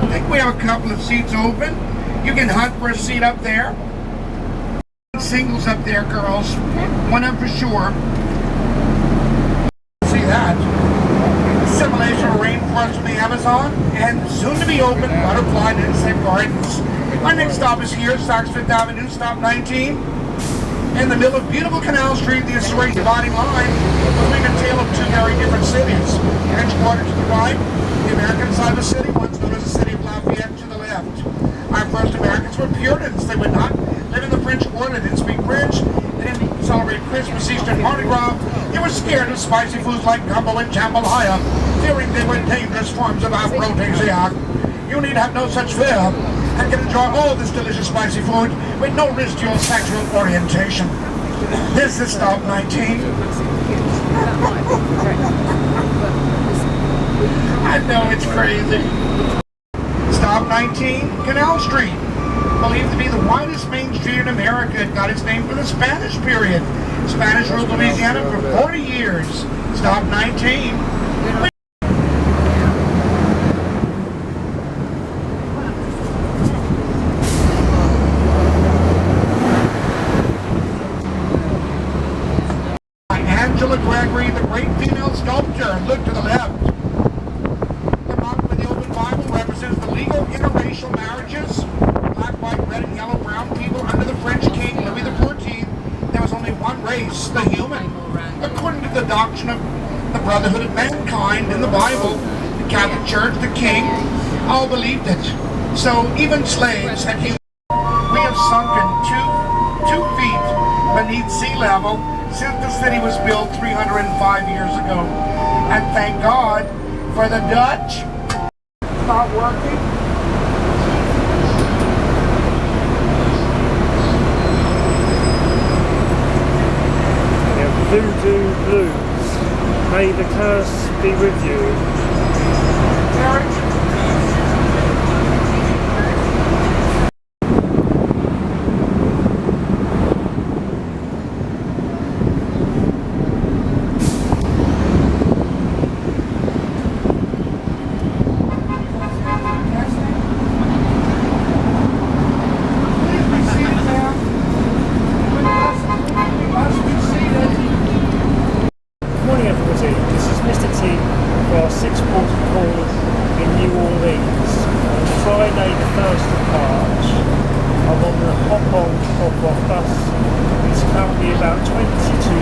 I think we have a couple of seats open. You can hunt for a seat up there. Singles up there, girls. One of them for sure. See that? Simulation of rainforest from the Amazon and soon to be open butterfly and insect gardens. Our next stop is here, Saks Fifth Avenue, stop 19. In the middle of beautiful Canal Street, the ashore dividing line between a tale of two very different cities. French Quarter to the right, the American side of the city, once known as the city of Lafayette, to the left. Our first Americans were Puritans. They would not live in the French Quarter, they didn't speak French, they didn't celebrate Christmas, Easter, and Mardi Gras. They were scared of spicy foods like gumbo and jambalaya, fearing they were dangerous forms of aphrodisiac. You need have no such fear, and can enjoy all this delicious spicy food with no risk to your sexual orientation. This is stop 19. I know it's crazy. Stop 19, Canal Street. Believed to be the widest main street in America. It got its name from the Spanish period. Spanish ruled Louisiana for 40 years. Stop 19. Angela Gregory, the great female sculptor. Look to the left. The monk with the open Bible represents the legal interracial marriages. Black, white, red, and yellow, brown people under the French king, Louis XIV. There was only one race, the human. According to the doctrine of the brotherhood of mankind in the Bible, the Catholic Church, the king, all believed it. So even slaves had human. We have sunken two feet beneath sea level since the city was built 305 years ago. And thank God for the Dutch. It's not working. Voodoo Blues. May the curse be with you. Eric? Friday the 1st of March, I'm on the hop-off bus. It's currently about 22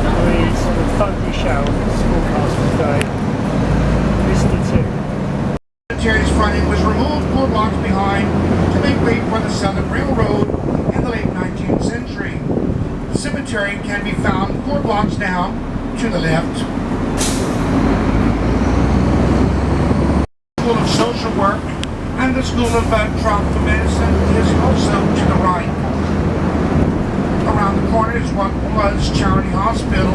degrees with thundery showers forecast for today. Mr. Tim. The cemetery's fronting was removed 4 blocks behind to make way for the Southern Railroad in the late 19th century. The cemetery can be found 4 blocks down to the left. School of Social Work and the School of Tropical Medicine is also to the right. Around the corner is what was Charity Hospital.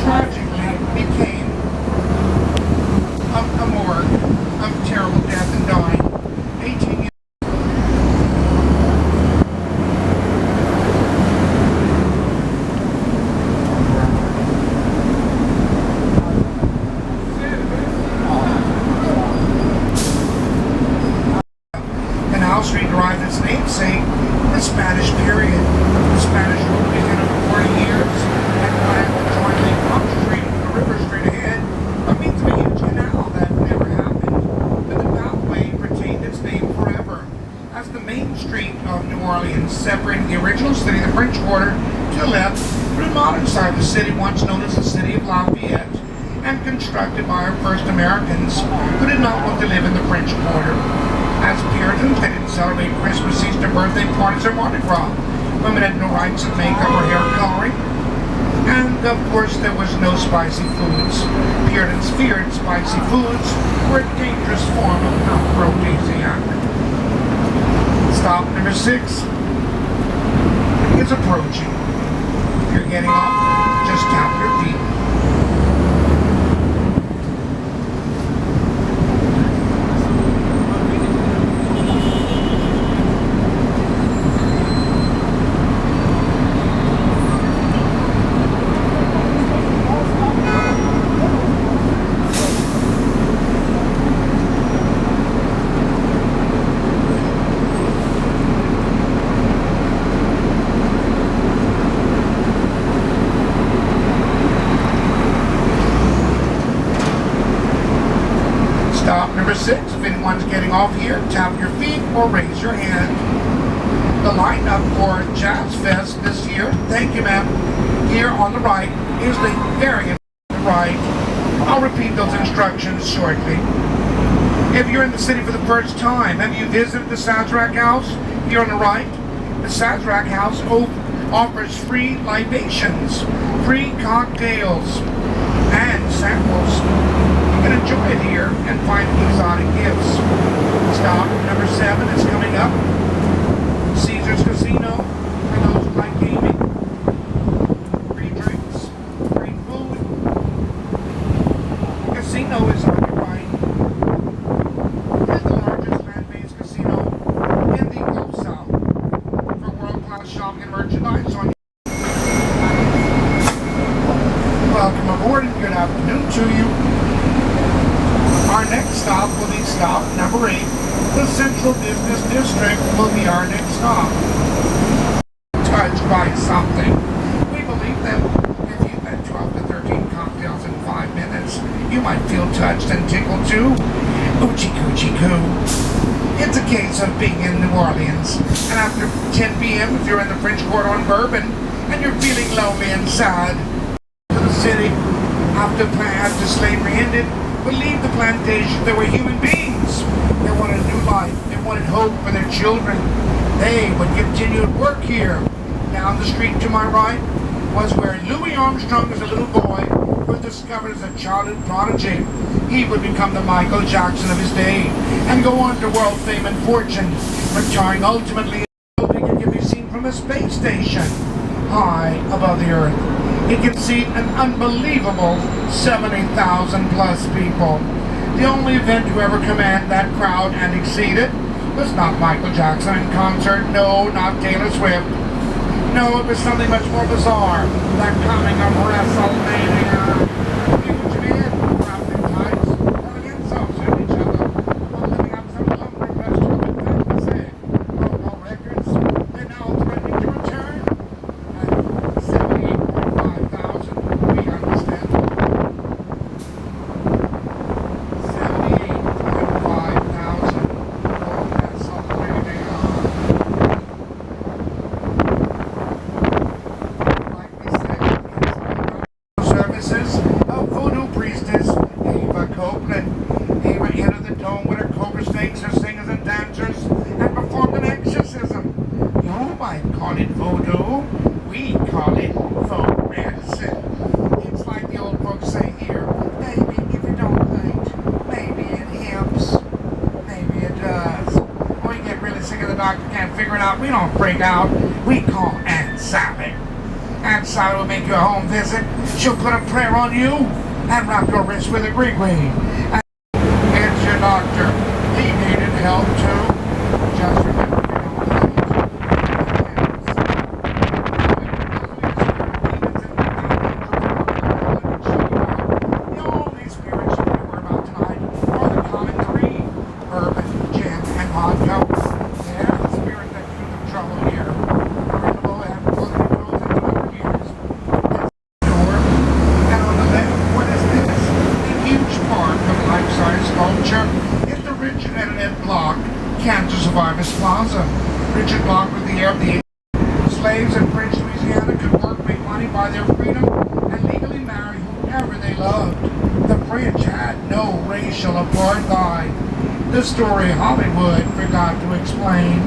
Tragically became a morgue of terrible death and dying. 18 years. Canal Street derived its namesake in the Spanish period. The Spanish ruled Louisiana for 40 years and wanted to join the Pump Street with the River Street ahead by means of a huge canal that never happened. But the pathway retained its name forever as the main street of New Orleans, separating the original city, the French Quarter, to the left from the modern side of the city, once known as the city of Lafayette, and constructed by our first Americans who did not want to live in the French Quarter. As Puritans, they didn't celebrate Christmas, Easter, birthday parties, or Mardi Gras. Women had no rights of makeup or hair coloring. And, of course, there was no spicy foods. Puritans feared spicy foods were a dangerous form of aphrodisiac. Stop number 6 is approaching. If you're getting off, just tap your feet. Number 6, if anyone's getting off here, tap your feet or raise your hand. The lineup for Jazz Fest this year, thank you ma'am, here on the right is the very important right. I'll repeat those instructions shortly. If you're in the city for the first time, have you visited the Sazerac House here on the right? The Sazerac House offers free libations, free cocktails, and samples. You can enjoy it here and find exotic gifts. Stop number 7 is coming up. Caesar's Casino, for those who like gaming. Free drinks, free food. Casino is occupied. It's the largest land-based casino in the Gulf South for world-class shopping and merchandise on. Welcome aboard and good afternoon to you. Our next stop will be stop number 8. The Central Business District will be our next stop. Touched by something. We believe that if you've had 12 to 13 cocktails in 5 minutes, you might feel touched and tickled too. Oochie coochie coo. It's a case of being in New Orleans, and after 10 p.m. if you're in the French Quarter on Bourbon, and you're feeling lonely and sad, to the city, after slavery ended, would leave the plantation. There were human beings. They wanted a new life. They wanted hope for their children. They would continue to work here. Down the street to my right was where Louis Armstrong, as a little boy, was discovered as a childhood prodigy. He would become the Michael Jackson of his day and go on to world fame and fortune, retiring ultimately hoping it can be seen from a space station high above the earth. It can seat an unbelievable 70,000 plus people. The only event to ever command that crowd and exceed it was not Michael Jackson in concert, no, not Taylor Swift. No, it was something much more bizarre. That coming of WrestleMania. Huge men, wrapped in tights, hurling insults at each other, while living up some lumber festival in fantasy. Roll records, they're now threatening to return. At 78.5 thousand, we understand. 78.5 thousand. Oh, that's something they are. Like we said, it's services of Voodoo priestess Ava Copeland. Ava entered the dome with her cobra snakes, her singers and dancers, and performed an exorcism. You might call it voodoo. We call it folk medicine. It's like the old folks say here, baby, if you don't think, maybe it helps. Maybe it does. When you get really sick and the doctor can't figure it out, we don't freak out. We call Aunt Sally. Aunt Sally will make you a home visit. She'll put a prayer on you and wrap your wrist with a gree-gree. It's your doctor. He needed help too. Just remember, if you don't think, the only spirits you hear about tonight are the common three: bourbon, gin, and vodka. They're the spirit that keep them trouble here. Incredible and closing goes into 100 years. Door. And on the left, what is this? A huge part of life-size sculpture is the Richard and Annette Block Cancer Survivors Plaza. Richard Block was the heir of the slaves in French Louisiana could work, make money, buy their freedom, and legally marry whoever they loved. The French had no racial apartheid. The story Hollywood forgot to explain.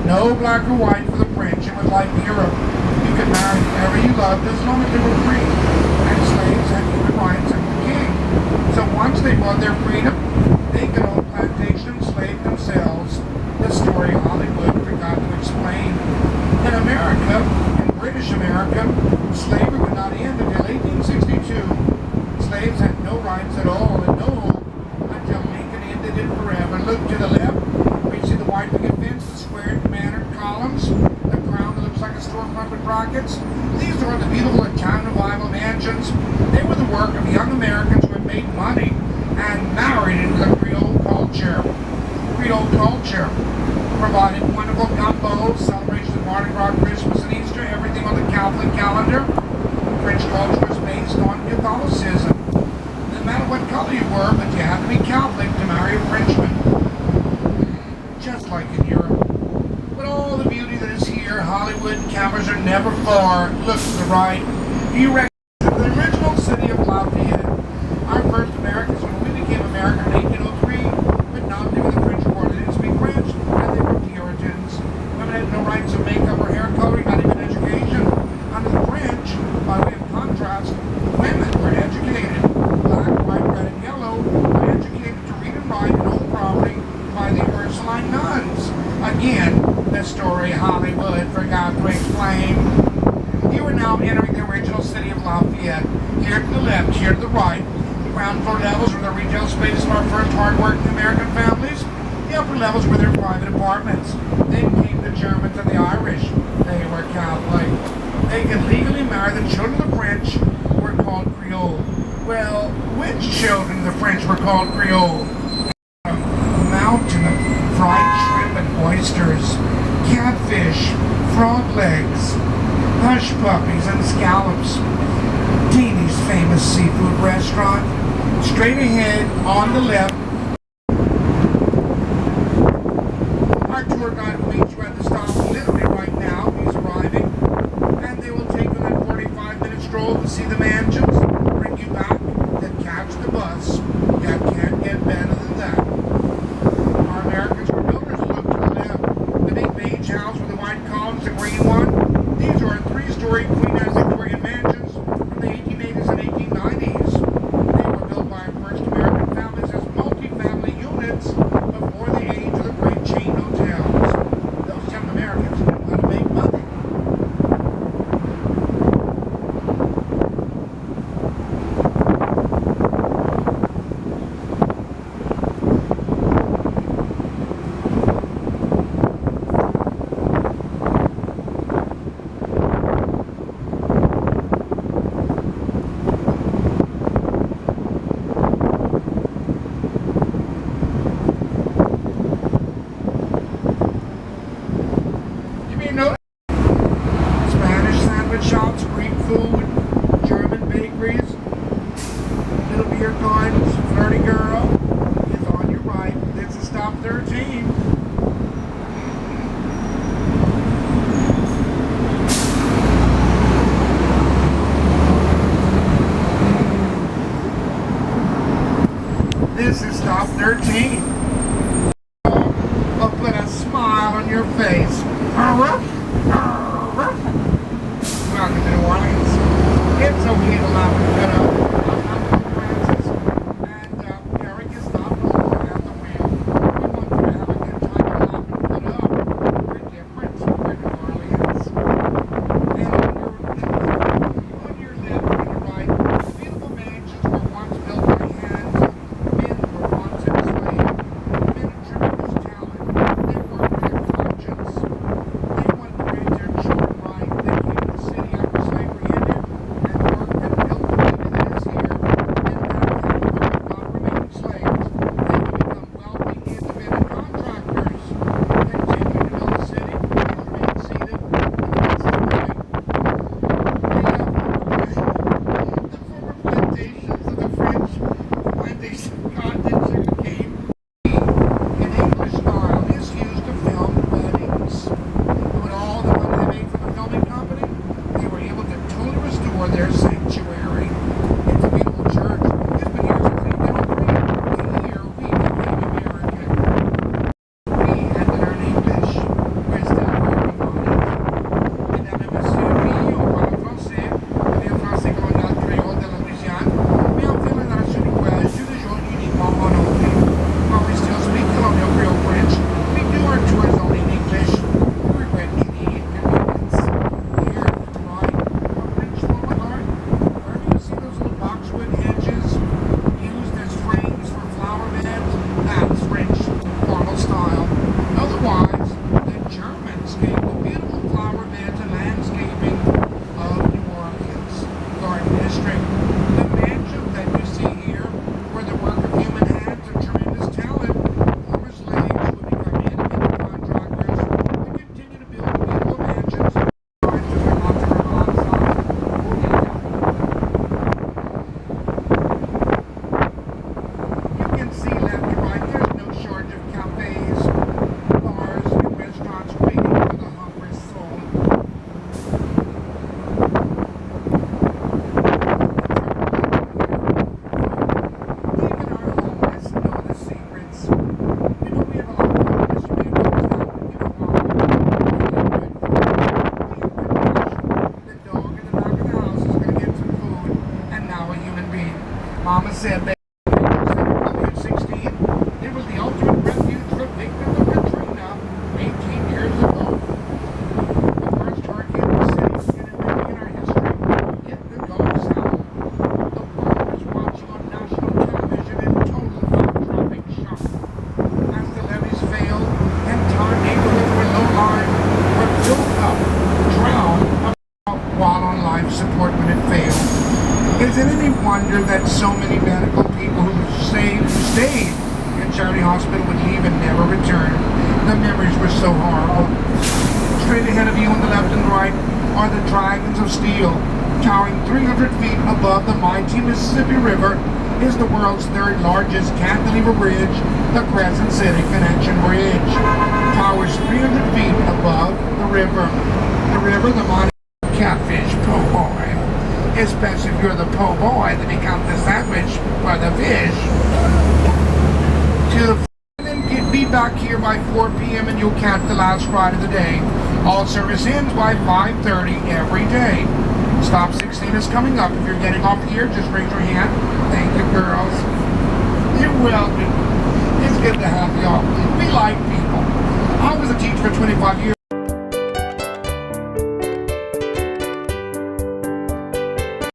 No black or white for the French. It was like Europe. You could marry whoever you loved as long as they were free. And slaves had human rights and the king. So once they won their freedom, they could own plantations and slave themselves. The story Hollywood forgot to explain. In America, in British America, slavery would not end until 1862. Slaves had no rights at all and no hope until Lincoln ended it forever. Look to the left, we see the white picket fence, the squared mannered columns, the crown that looks like a storefront with rockets. These are the beautiful Italian revival mansions. They were the work of young Americans who had made money and married into the Creole culture. Creole culture provided wonderful gumbo, celebrations of Mardi Gras, Christmas, and Easter, everything on the Catholic calendar. French culture was based on Catholicism. No matter what color you were, but you had to be Catholic to marry a French never far. Look to the right. You recognize the original city of Lafayette. Our first Americans, when we became American in 1803, but not during the French War. They didn't speak French, and they were Puritans. Women had no rights of makeup or hair coloring, not even education. Under the French, by way of contrast, women were educated. Black, white, red, and yellow were educated to read and write and own property by the Ursuline nuns. Again, the story Hollywood forgot to explain. You are now entering the original city of Lafayette. Here to the left, here to the right. The ground floor levels were the retail space of our first hard-working American families. The upper levels were their private apartments. Then came the Germans and the Irish. They were Catholic. They could legally marry the children of the French, who were called Creole. Well, which children of the French were called Creole? A mountain of fried shrimp and oysters, catfish, frog legs, hush puppies, and scallops. Deeney's famous seafood restaurant. Straight ahead, on the left, our tour guide will meet you at the stop literally right now. He's arriving. And they will take you on that 45-minute stroll to see the mansions, bring you back, then catch the bus. You can't get better than that. Our Americans were builders. Look to the left. The big beige house with the white columns, the green one. These are 3-story Queen Anne Victorian mansions from the 1880s and 1890s. They were built by our first American families as multi-family units before the age of the great chain hotels. Those young Americans knew how to make money. You may notice Spanish sandwich shops, Greek food, German bakeries, little beer gardens, flirty girl is on your right. This is stop 13. This is stop 13. I'll put a smile on your face. Welcome to New Orleans. It's okay to laugh and cut up. I'm Francis, and Eric is not alone at the wheel. We want you to have a good time to laugh and put up. We're different. We're New Orleans. And on your left and your right, beautiful mansions were once built by hands. Men were once enslaved. Mama said back in 16, it was the ultimate refuge for victims of Katrina 18 years ago. The worst hurricane in the city in our history hit the Gulf South. The world was watching on national television in total jaw-dropping shock as the levees failed and entire neighborhoods were low-lying, were built up, drowned, while on life support when it failed. Is it any wonder that so many medical people who stayed in Charity Hospital would leave and never return? The memories were so horrible. Straight ahead of you on the left and right are the dragons of steel. Towering 300 feet above the mighty Mississippi River is the world's third largest cantilever bridge, the Crescent City Connection Bridge. Towers 300 feet above the river. The mighty catfish po' boy. Especially if you're the po' boy, then becomes the sandwich for the fish. Then be back here by 4 p.m. and you'll catch the last ride of the day. All service ends by 5:30 every day. Stop 16 is coming up. If you're getting off here, just raise your hand. Thank you, girls. You're welcome. It's good to have y'all. We like people. I was a teacher for 25 years.